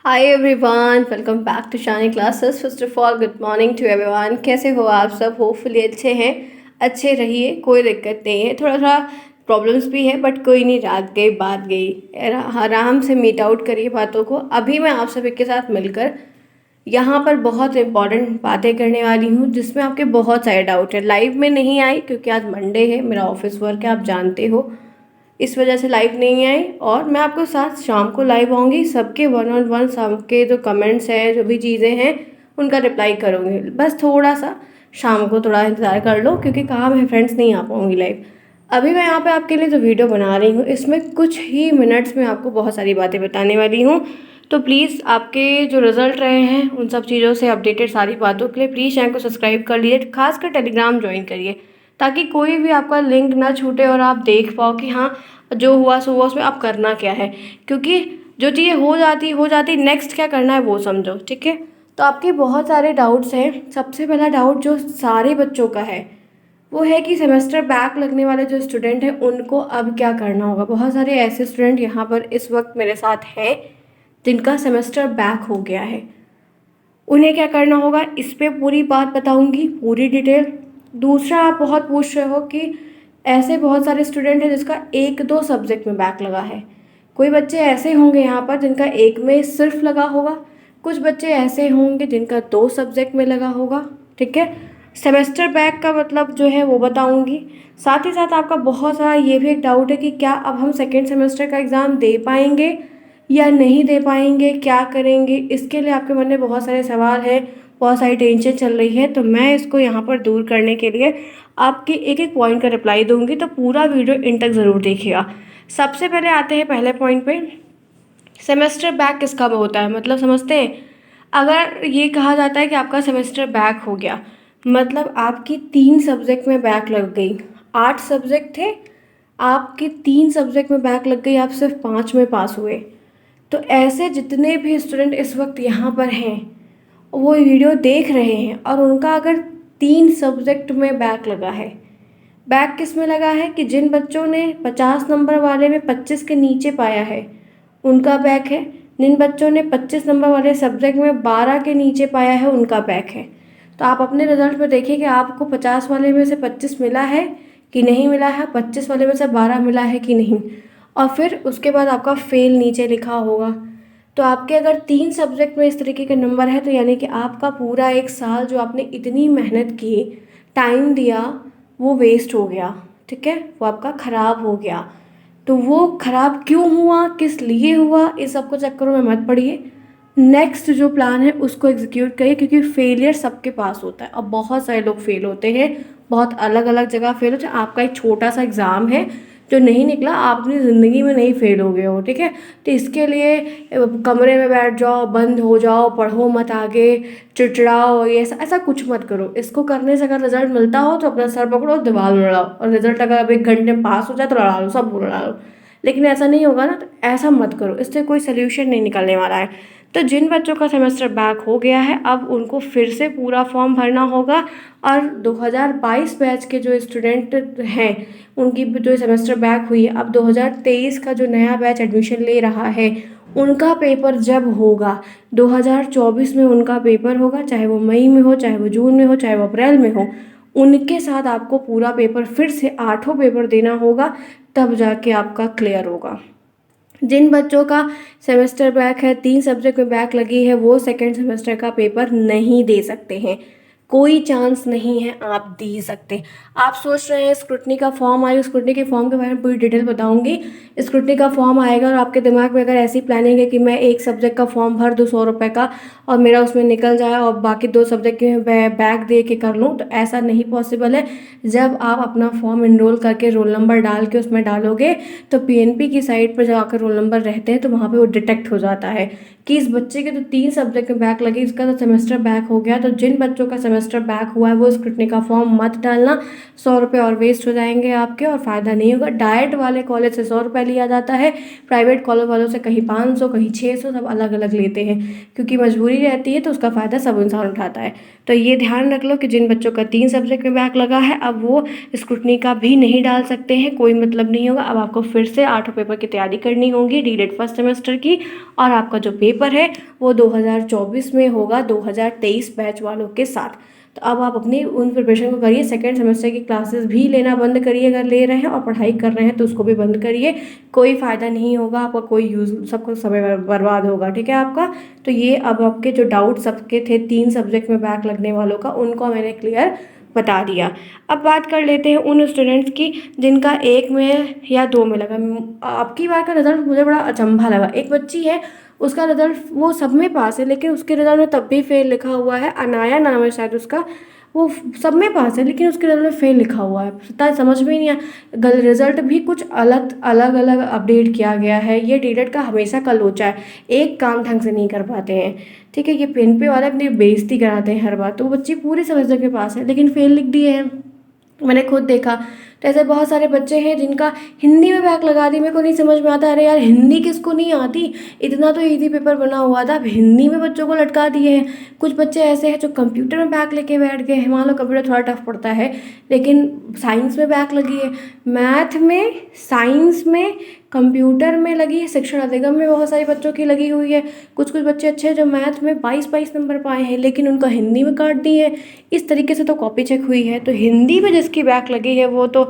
Hi everyone, welcome back to Shani classes. First of all good morning to everyone. कैसे हो आप सब? Hopefully अच्छे हैं। अच्छे रहिए, कोई दिक्कत नहीं है। थोड़ा थोड़ा प्रॉब्लम्स भी है बट कोई नहीं, रात गई बात गई। आराम से मीट आउट करिए बातों को। अभी मैं आप सभी के साथ मिलकर यहाँ पर बहुत इंपॉर्टेंट बातें करने वाली हूँ जिसमें आपके बहुत सारे डाउट है। लाइव में नहीं आई क्योंकि आज मंडे है, मेरा ऑफिस वर्क है, आप जानते हो, इस वजह से लाइव नहीं आई। और मैं आपको साथ शाम को लाइव आऊँगी, सबके वन ऑन वन सबके जो कमेंट्स हैं, जो भी चीज़ें हैं, उनका रिप्लाई करूँगी। बस थोड़ा सा शाम को थोड़ा इंतज़ार कर लो क्योंकि काम है फ्रेंड्स, नहीं आ पाऊँगी लाइव। अभी मैं यहाँ पे आपके लिए जो वीडियो बना रही हूँ इसमें कुछ ही मिनट्स में आपको बहुत सारी बातें बताने वाली हूँ। तो प्लीज़ आपके जो रिजल्ट रहे हैं उन सब चीज़ों से अपडेटेड सारी बातों के लिए प्लीज़ चैनल को सब्सक्राइब कर लीजिए, खासकर टेलीग्राम ज्वाइन करिए ताकि कोई भी आपका लिंक ना छूटे और आप देख पाओ कि हाँ जो हुआ सो हुआ, उसमें आप करना क्या है। क्योंकि जो चीज़ें हो जाती नेक्स्ट क्या करना है वो समझो, ठीक है। तो आपके बहुत सारे डाउट्स हैं। सबसे पहला डाउट जो सारे बच्चों का है वो है कि सेमेस्टर बैक लगने वाले जो स्टूडेंट हैं उनको अब क्या करना होगा। बहुत सारे ऐसे स्टूडेंट यहाँ पर इस वक्त मेरे साथ हैं जिनका सेमेस्टर बैक हो गया है। उन्हें क्या करना होगा, इस पे पूरी बात बताऊंगी, पूरी डिटेल। दूसरा, आप बहुत पूछ रहे हो कि ऐसे बहुत सारे स्टूडेंट हैं जिसका एक दो सब्जेक्ट में बैक लगा है। कोई बच्चे ऐसे होंगे यहाँ पर जिनका एक में सिर्फ लगा होगा, कुछ बच्चे ऐसे होंगे जिनका दो सब्जेक्ट में लगा होगा, ठीक है। सेमेस्टर बैक का मतलब जो है वो बताऊंगी। साथ ही साथ आपका बहुत सारा ये भी एक डाउट है कि क्या अब हम सेकेंड सेमेस्टर का एग्ज़ाम दे पाएंगे या नहीं दे पाएंगे, क्या करेंगे। इसके लिए आपके मन में बहुत सारे सवाल हैं, बहुत सारी टेंशन चल रही है। तो मैं इसको यहाँ पर दूर करने के लिए आपके एक एक पॉइंट का रिप्लाई दूंगी, तो पूरा वीडियो इन तक ज़रूर देखिएगा। सबसे पहले आते हैं पहले पॉइंट पे। सेमेस्टर बैक किसका होता है, मतलब समझते हैं। अगर ये कहा जाता है कि आपका सेमेस्टर बैक हो गया, मतलब आपकी 3 सब्जेक्ट में बैक लग गई। 8 सब्जेक्ट थे, आपके 3 सब्जेक्ट में बैक लग गई, आप सिर्फ 5 में पास हुए। तो ऐसे जितने भी स्टूडेंट इस वक्त यहाँ पर हैं वो वीडियो देख रहे हैं और उनका अगर 3 सब्जेक्ट में बैक लगा है। बैक किस में लगा है कि जिन बच्चों ने 50 नंबर वाले में 25 के नीचे पाया है उनका बैक है। जिन बच्चों ने 25 नंबर वाले सब्जेक्ट में 12 के नीचे पाया है उनका बैक है। तो आप अपने रिजल्ट में देखिए कि आपको 50 वाले में से 25 मिला है कि नहीं मिला है, 25 वाले में से 12 मिला है कि नहीं। और फिर उसके बाद आपका फेल नीचे लिखा होगा। तो आपके अगर 3 सब्जेक्ट में इस तरीके के नंबर है तो यानी कि आपका पूरा एक साल जो आपने इतनी मेहनत की, टाइम दिया, वो वेस्ट हो गया, ठीक है, वो आपका ख़राब हो गया। तो वो ख़राब क्यों हुआ, किस लिए हुआ, इस सब को चक्करों में मत पड़िए। नेक्स्ट जो प्लान है उसको एग्जीक्यूट करिए क्योंकि फेलियर सबके पास होता है और बहुत सारे लोग फेल होते हैं, बहुत अलग अलग जगह फेल होते हैं। आपका एक छोटा सा एग्ज़ाम है जो नहीं निकला, आप अपनी ज़िंदगी में नहीं फेल हो गए हो, ठीक है। तो इसके लिए कमरे में बैठ जाओ, बंद हो जाओ, पढ़ो मत आगे, चिड़चिड़ाओ, ये ऐसा कुछ मत करो। इसको करने से अगर रिजल्ट मिलता हो तो अपना सर पकड़ो, दीवार में लड़ाओ, और रिजल्ट अगर अब 1 घंटे में पास हो जाए तो लड़ा लो, सब लड़ा लो। लेकिन ऐसा नहीं होगा ना, तो ऐसा मत करो, इससे कोई सोल्यूशन नहीं निकलने वाला है। तो जिन बच्चों का सेमेस्टर बैक हो गया है अब उनको फिर से पूरा फॉर्म भरना होगा। और 2022 बैच के जो स्टूडेंट हैं उनकी जो सेमेस्टर बैक हुई है, अब 2023 का जो नया बैच एडमिशन ले रहा है उनका पेपर जब होगा 2024 में उनका पेपर होगा, चाहे वो मई में हो, चाहे वो जून में हो, चाहे वो अप्रैल में हो, उनके साथ आपको पूरा पेपर फिर से 8 पेपर देना होगा, तब जाके आपका क्लियर होगा। जिन बच्चों का सेमेस्टर बैक है, 3 सब्जेक्ट में बैक लगी है, वो सेकेंड सेमेस्टर का पेपर नहीं दे सकते हैं। कोई चांस नहीं है आप दे सकते। आप सोच रहे हैं स्क्रूटनी का फॉर्म आएगा, स्क्रूटनी के फॉर्म के बारे में पूरी डिटेल बताऊंगी। स्क्रूटनी का फॉर्म आएगा और आपके दिमाग में अगर ऐसी प्लानिंग है कि मैं एक सब्जेक्ट का फॉर्म भर दूँ 100 रुपये का और मेरा उसमें निकल जाए और बाकी 2 सब्जेक्ट के बैक दे के कर लूँ, तो ऐसा नहीं पॉसिबल है। जब आप अपना फॉर्म इनरोल करके रोल नंबर डाल के उसमें डालोगे तो पीएनपी की साइट पर जाकर रोल नंबर रहते हैं तो वहाँ पे वो डिटेक्ट हो जाता है कि इस बच्चे के तो 3 सब्जेक्ट में बैक लगी, इसका तो सेमेस्टर बैक हो गया। तो जिन बच्चों का सेमेस्टर बैक हुआ है वो स्क्रूटनी का फॉर्म मत डालना, 100 रुपये और वेस्ट हो जाएंगे आपके और फ़ायदा नहीं होगा। डाइट वाले कॉलेज से 100 रुपये लिया जाता है, प्राइवेट कॉलेज वालों से कहीं 500, कहीं 600, सब अलग अलग लेते हैं क्योंकि मजबूरी रहती है तो उसका फ़ायदा सब इंसान उठाता है। तो ये ध्यान रख लो कि जिन बच्चों का 3 सब्जेक्ट में बैक लगा है अब वो स्क्रूटनी का भी नहीं डाल सकते हैं, कोई मतलब नहीं होगा। अब आपको फिर से 8 पेपर की तैयारी करनी होगी, डीलेट फर्स्ट सेमेस्टर की, और आपका जो पेपर पेपर है वो 2024 में होगा 2023 बैच वालों के साथ। तो अब आप अपनी उन प्रिपरेशन को करिए। सेकेंड सेमेस्टर की क्लासेस भी लेना बंद करिए, अगर ले रहे हैं और पढ़ाई कर रहे हैं तो उसको भी बंद करिए। कोई फ़ायदा नहीं होगा आपका, कोई यूज़, सबको समय बर्बाद होगा, ठीक है आपका। तो ये अब आपके जो डाउट सबके थे 3 सब्जेक्ट में बैक लगने वालों का, उनको मैंने क्लियर बता दिया। अब बात कर लेते हैं उन स्टूडेंट्स की जिनका 1 में या 2 में लगा। आपकी बार का रिज़ल्ट मुझे बड़ा अचंभा लगा। एक बच्ची है, उसका रिज़ल्ट वो सब में पास है, लेकिन उसके रिज़ल्ट में तब भी फेल लिखा हुआ है। अनाया नाम है शायद उसका, वो सब में पास है लेकिन उसके रिजल्ट में फेल लिखा हुआ है। पता समझ में ही नहीं आया। रिजल्ट भी कुछ अलग अलग अलग अपडेट किया गया है। ये डीलेट का हमेशा का लोचा है, एक काम ढंग से नहीं कर पाते हैं, ठीक है। ये पेन पे वाले अपनी बेइज्जती कराते हैं हर बार। तो वो बच्ची पूरे सेमेस्टर के पास है लेकिन फेल लिख दिए हैं, मैंने खुद देखा। तो ऐसे बहुत सारे बच्चे हैं जिनका हिंदी में बैक लगा दी। मेरे को नहीं समझ में आता, अरे यार हिंदी किसको नहीं आती, इतना तो इजी पेपर बना हुआ था, अब हिंदी में बच्चों को लटका दिए हैं। कुछ बच्चे ऐसे हैं जो कंप्यूटर में बैक लेके बैठ गए हैं। मान लो कंप्यूटर थोड़ा टफ पड़ता है लेकिन साइंस में बैक लगी है, मैथ में, साइंस में, कंप्यूटर में लगी है, शिक्षण अधिगम में बहुत सारे बच्चों की लगी हुई है। कुछ कुछ बच्चे अच्छे हैं जो मैथ में 22 नंबर पाए हैं लेकिन उनका हिंदी में काट दिए हैं। इस तरीके से तो कॉपी चेक हुई है। तो हिंदी में जिसकी बैक लगी है वो तो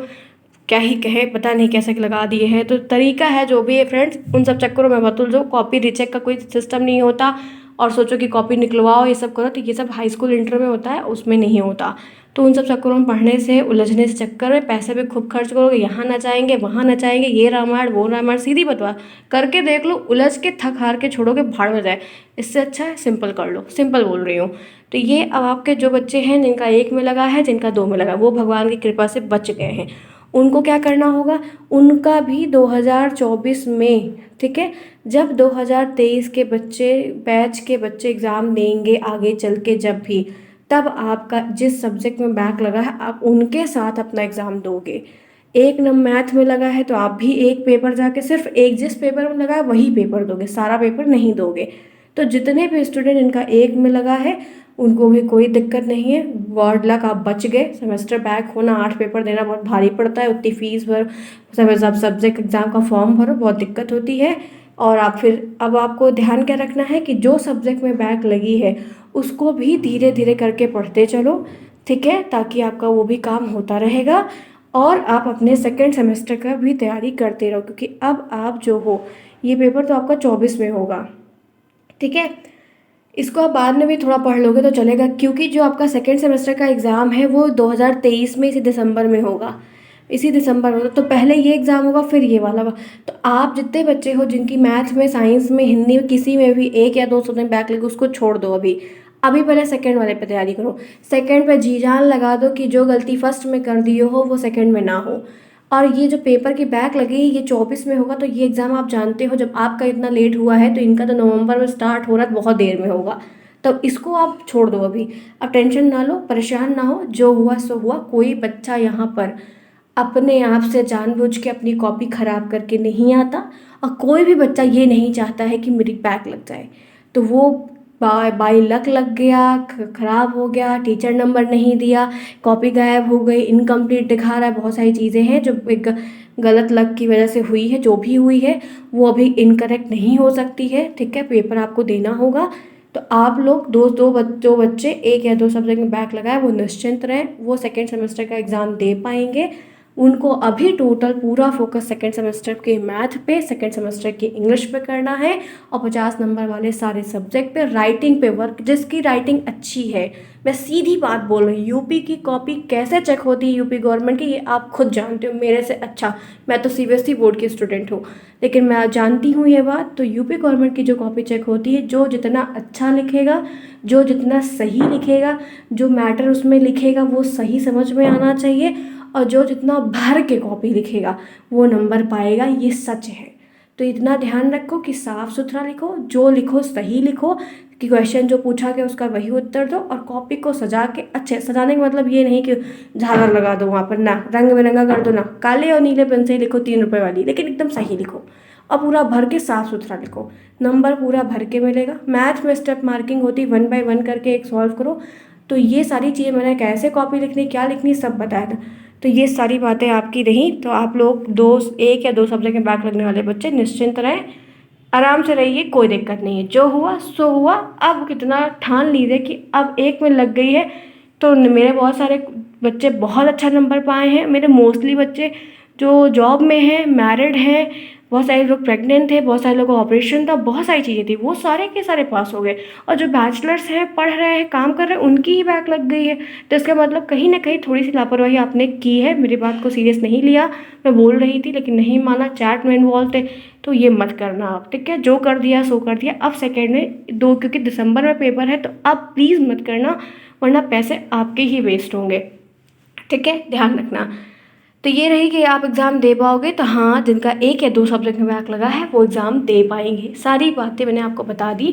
क्या ही कहे, पता नहीं कैसे लगा दिए हैं। तो तरीका है जो भी है फ्रेंड्स, उन सब चक्करों में मत उलझो। कॉपी रीचेक का कोई सिस्टम नहीं होता और सोचो कि कॉपी निकलवाओ ये सब करो, तो ये सब हाई स्कूल इंटर में होता है, उसमें नहीं होता। तो उन सब चक्करों में पढ़ने से, उलझने से चक्कर में पैसे भी खूब खर्च करोगे, यहाँ ना जाएंगे वहाँ ना जाएंगे, ये रामायण वो रामायण, सीधी बतवा करके देख लो, उलझ के थक हार के छोड़ोगे, भाड़ में जाए। इससे अच्छा है सिंपल कर लो, सिंपल बोल रही हूँ। तो ये अब आपके जो बच्चे हैं जिनका 1 में लगा है, जिनका 2 में लगा, वो भगवान की कृपा से बच गए हैं। उनको क्या करना होगा, उनका भी 2024 में, ठीक है, जब 2023 के बच्चे, बैच के बच्चे एग्ज़ाम देंगे आगे चल के जब भी, तब आपका जिस सब्जेक्ट में बैक लगा है आप उनके साथ अपना एग्ज़ाम दोगे। 1 नंबर मैथ में लगा है तो आप भी एक पेपर जाके सिर्फ एक जिस पेपर में लगा है वही पेपर दोगे, सारा पेपर नहीं दोगे। तो जितने भी स्टूडेंट इनका 1 में लगा है उनको भी कोई दिक्कत नहीं है, वार्ड लक आप बच गए। सेमेस्टर बैक होना, 8 पेपर देना बहुत भारी पड़ता है, उतनी फीस भर, सब सब्जेक्ट एग्ज़ाम का फॉर्म भरो, बहुत दिक्कत होती है। और आप फिर अब आपको ध्यान क्या रखना है कि जो सब्जेक्ट में बैक लगी है उसको भी धीरे धीरे करके पढ़ते चलो, ठीक है, ताकि आपका वो भी काम होता रहेगा और आप अपने सेकेंड सेमेस्टर का भी तैयारी करते रहो। क्योंकि अब आप जो हो, ये पेपर तो आपका 24 में होगा, ठीक है, इसको आप बाद में भी थोड़ा पढ़ लोगे तो चलेगा। क्योंकि जो आपका सेकेंड सेमेस्टर का एग्ज़ाम है वो 2023 में, इसी दिसंबर में होगा, इसी दिसंबर में। तो पहले ये एग्ज़ाम होगा फिर ये वाला होगा। तो आप जितने बच्चे हो जिनकी मैथ में, साइंस में, हिंदी में किसी में भी 1 या 2 सब्जेक्ट बैक लगे उसको छोड़ दो अभी। अभी पहले सेकेंड वाले पे तैयारी करो। सेकेंड पे जी जान लगा दो कि जो गलती फर्स्ट में कर दी हो वो सेकेंड में ना हो। और ये जो पेपर की बैक लगी ये 24 में होगा। तो ये एग्ज़ाम आप जानते हो, जब आपका इतना लेट हुआ है तो इनका तो नवंबर में स्टार्ट हो रहा है, बहुत देर में होगा। तो इसको आप छोड़ दो अभी। अब टेंशन ना लो, परेशान ना हो, जो हुआ सो हुआ। कोई बच्चा यहाँ पर अपने आप से जानबूझ के अपनी कॉपी ख़राब करके नहीं आता और कोई भी बच्चा ये नहीं चाहता है कि मेरी बैक लग जाए। तो वो बाई लक लग गया, ख़राब हो गया, टीचर नंबर नहीं दिया, कॉपी गायब हो गई, इनकम्प्लीट दिखा रहा है, बहुत सारी चीज़ें हैं जो एक गलत लक की वजह से हुई है। जो भी हुई है वो अभी इनकरेक्ट नहीं हो सकती है, ठीक है। पेपर आपको देना होगा। तो आप लोग जो बच्चे 1 या 2 सब्जेक्ट में बैक लगाए वो निश्चिंत रहें, वो सेकेंड सेमेस्टर का एग्ज़ाम दे पाएंगे। उनको अभी टोटल पूरा फोकस सेकेंड सेमेस्टर के मैथ पे, सेकेंड सेमेस्टर की इंग्लिश पे करना है और 50 नंबर वाले सारे सब्जेक्ट पे, राइटिंग पे वर्क, जिसकी राइटिंग अच्छी है। मैं सीधी बात बोल रही हूँ, यूपी की कॉपी कैसे चेक होती है यूपी गवर्नमेंट की, ये आप खुद जानते हो मेरे से अच्छा। मैं तो सीबीएसई बोर्ड की स्टूडेंट हूँ लेकिन मैं जानती हूँ ये बात। तो यूपी गवर्नमेंट की जो कॉपी चेक होती है, जो जितना अच्छा लिखेगा, जो जितना सही लिखेगा, जो मैटर उसमें लिखेगा वो सही समझ में आना चाहिए, और जो जितना भर के कॉपी लिखेगा वो नंबर पाएगा, ये सच है। तो इतना ध्यान रखो कि साफ़ सुथरा लिखो, जो लिखो सही लिखो, कि क्वेश्चन जो पूछा गया उसका वही उत्तर दो, और कॉपी को सजा के, अच्छे सजाने का मतलब ये नहीं कि झालर लगा दो वहाँ पर, ना रंग बिरंगा कर दो, ना काले और नीले पेन से लिखो 3 रुपये वाली, लेकिन एकदम सही लिखो और पूरा भर के साफ़ सुथरा लिखो, नंबर पूरा भर के मिलेगा। मैथ में स्टेप मार्किंग होती, 1 बाय 1 करके एक सॉल्व करो। तो ये सारी चीज़ें मैंने कैसे कॉपी लिखनी, क्या लिखनी, सब बताया था। तो ये सारी बातें आपकी रहीं। तो आप लोग 1 या 2 सब्जेक्ट में बैक लगने वाले बच्चे निश्चिंत रहें, आराम से रहिए, कोई दिक्कत नहीं है, जो हुआ सो हुआ। अब कितना ठान लीजिए कि अब एक में लग गई है। तो मेरे बहुत सारे बच्चे बहुत अच्छा नंबर पाए हैं, मेरे मोस्टली बच्चे जो जॉब में हैं, मैरिड हैं, बहुत सारे लोग प्रेग्नेंट थे, बहुत सारे लोगों का ऑपरेशन था, बहुत सारी चीज़ें थी, वो सारे के सारे पास हो गए। और जो बैचलर्स हैं, पढ़ रहे हैं, काम कर रहे हैं, उनकी ही बैक लग गई है। तो इसका मतलब कहीं ना कहीं थोड़ी सी लापरवाही आपने की है, मेरी बात को सीरियस नहीं लिया। मैं बोल रही थी लेकिन नहीं माना, चैट में इन्वॉल्व थे, तो ये मत करना आप, ठीक है। जो कर दिया सो कर दिया। अब सेकेंड में दो, क्योंकि दिसंबर में पेपर है, तो अब प्लीज़ मत करना, वरना पैसे आपके ही वेस्ट होंगे, ठीक है, ध्यान रखना। तो ये रही कि आप एग्ज़ाम दे पाओगे, तो हाँ, जिनका 1 या 2 सब्जेक्ट में बैक लगा है वो एग्ज़ाम दे पाएंगे। सारी बातें मैंने आपको बता दी।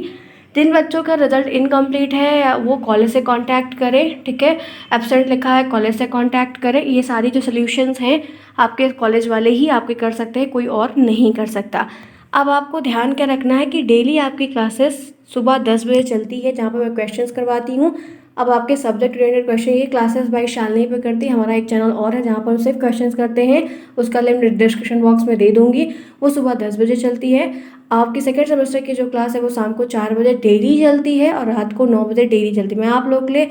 जिन बच्चों का रिजल्ट इनकम्प्लीट है वो कॉलेज से कांटेक्ट करें, ठीक है। एब्सेंट लिखा है, कॉलेज से कांटेक्ट करें। ये सारी जो सॉल्यूशंस हैं आपके कॉलेज वाले ही आपके कर सकते हैं, कोई और नहीं कर सकता। अब आपको ध्यान क्या रखना है कि डेली आपकी क्लासेस सुबह 10 बजे चलती है, जहाँ पर मैं क्वेश्चंस करवाती हूँ। अब आपके सब्जेक्ट रिलेटेड क्वेश्चन, ये क्लासेस बाई शालिनी पे करती है। हमारा एक चैनल और है जहाँ पर हम सिर्फ क्वेश्चंस करते हैं, उसका लिंक डिस्क्रिप्शन बॉक्स में दे दूँगी। वो सुबह 10 बजे चलती है। आपकी सेकेंड सेमेस्टर की जो क्लास है वो शाम को 4 बजे डेली चलती है, और रात को 9 बजे डेली चलती है। मैं आप लोग के लिए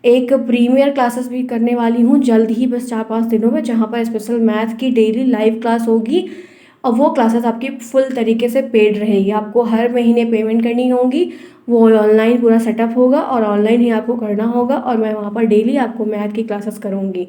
एक प्रीमियर क्लासेस भी करने वाली हूँ जल्द ही, बस 4-5 दिनों में, जहाँ पर स्पेशल मैथ की डेली लाइव क्लास होगी। और वो क्लासेस आपकी फुल तरीके से पेड रहेगी, आपको हर महीने पेमेंट करनी होगी। वो ऑनलाइन पूरा सेटअप होगा और ऑनलाइन ही आपको करना होगा, और मैं वहाँ पर डेली आपको मैथ की क्लासेस करूँगी।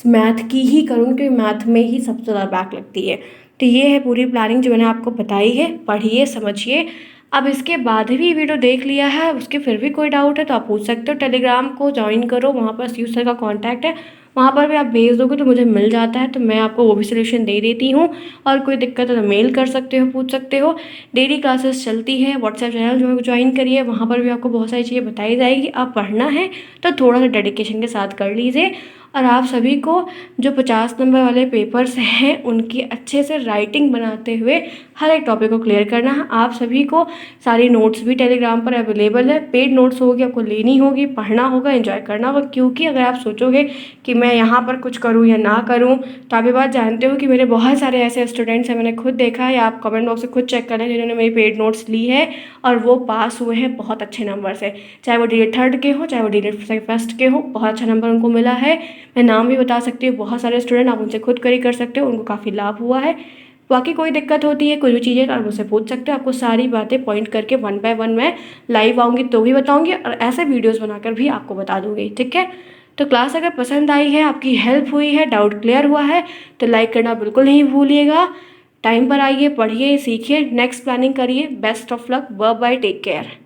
मैथ की ही करूँगी क्योंकि मैथ में ही सबसे ज़्यादा बैक लगती है। तो ये है पूरी प्लानिंग जो मैंने आपको बताई है, पढ़िए समझिए। अब इसके बाद भी वीडियो देख लिया है, उसके फिर भी कोई डाउट है तो आप पूछ सकते हो। टेलीग्राम को ज्वाइन करो, वहाँ पर सीयू सर का कॉन्टैक्ट है, वहाँ पर भी आप भेज दोगे तो मुझे मिल जाता है, तो मैं आपको वो भी सोल्यूशन दे देती हूँ। और कोई दिक्कत है तो मेल कर सकते हो, पूछ सकते हो। डेली क्लासेस चलती है, व्हाट्सएप चैनल जो ज्वाइन करिए, वहाँ पर भी आपको बहुत सारी चीज़ें बताई जाएगी। आप पढ़ना है तो थोड़ा सा डेडिकेशन के साथ कर लीजिए। और आप सभी को जो 50 नंबर वाले पेपर्स हैं उनकी अच्छे से राइटिंग बनाते हुए हर एक टॉपिक को क्लियर करना है। आप सभी को सारी नोट्स भी टेलीग्राम पर अवेलेबल है, पेड नोट्स होगी, आपको लेनी होगी, पढ़ना होगा, एंजॉय करना होगा। क्योंकि अगर आप सोचोगे कि मैं यहाँ पर कुछ करूँ या ना करूँ, तो आप ये बात जानते हो कि मेरे बहुत सारे ऐसे स्टूडेंट्स हैं, मैंने खुद देखा है, आप कमेंट बॉक्स से खुद चेक करें, जिन्होंने मेरी पेड नोट्स ली है और वो पास हुए हैं बहुत अच्छे नंबर से। चाहे वो डी थर्ड के हो, चाहे वो डी फर्स्ट के हो, बहुत अच्छा नंबर उनको मिला है। मैं नाम भी बता सकती हूँ, बहुत सारे स्टूडेंट, आप उनसे खुद करी कर सकते हो, उनको काफ़ी लाभ हुआ है। बाकी कोई दिक्कत होती है, कोई भी चीज़ें, तो आप मुझसे पूछ सकते हो। आपको सारी बातें पॉइंट करके 1 बाय 1 मैं लाइव आऊँगी तो भी बताऊँगी, और ऐसे वीडियोज़ बनाकर भी आपको बता दूँगी, ठीक है। तो क्लास अगर पसंद आई है, आपकी हेल्प हुई है, डाउट क्लियर हुआ है, तो लाइक करना बिल्कुल नहीं भूलिएगा। टाइम पर आइए, पढ़िए, सीखिए, नेक्स्ट प्लानिंग करिए। Best of luck, bye bye, take care.